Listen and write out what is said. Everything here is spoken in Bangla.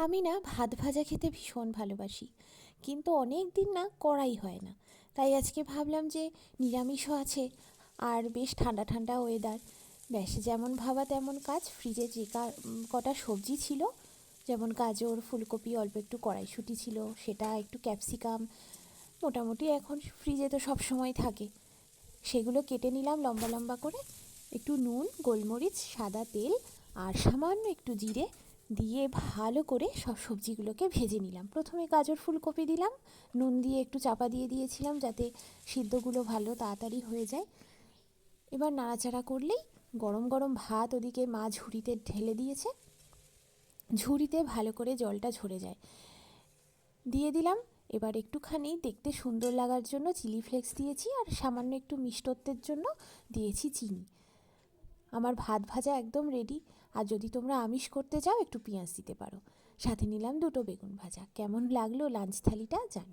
আমি না ভাত ভাজা খেতে ভীষণ ভালোবাসি, কিন্তু অনেক দিন না করাই হয় না। তাই আজকে ভাবলাম যে নিরামিষও আছে, আর বেশ ঠান্ডা ঠান্ডা ওয়েদার, ব্যাস যেমন ভাবা তেমন কাজ। ফ্রিজে যে কটা সবজি ছিল, যেমন গাজর, ফুলকপি, অল্প একটু কড়াইশুঁটি ছিল, সেটা একটু ক্যাপসিকাম, মোটামুটি এখন ফ্রিজে তো সব সময় থাকে, সেগুলো কেটে নিলাম লম্বা লম্বা করে। একটু নুন, গোলমরিচ, সাদা তেল আর সামান্য একটু জিরে দিয়ে ভালো করে সব সবজিগুলোকে ভেজে নিলাম। প্রথমে গাজর ফুলকপি দিলাম, নুন দিয়ে একটু চাপা দিয়ে দিয়েছিলাম যাতে সিদ্ধগুলো ভালো তাড়াতাড়ি হয়ে যায়। এবার নাড়াচাড়া করলেই গরম গরম ভাত ওদিকে মা ঝুড়িতে ঢেলে দিয়েছে, ঝুড়িতে ভালো করে জলটা ঝরে যায়, দিয়ে দিলাম। এবার একটুখানি দেখতে সুন্দর লাগার জন্য চিলি ফ্লেক্স দিয়েছি, আর সামান্য একটু মিষ্টত্বের জন্য দিয়েছি চিনি। আমার ভাত ভাজা একদম রেডি। আর যদি তোমরা আমিষ করতে চাও একটু পেঁয়াজ দিতে পারো। সাথে নিলাম দুটো বেগুন ভাজা। কেমন লাগলো লাঞ্চ থালিটা জানি।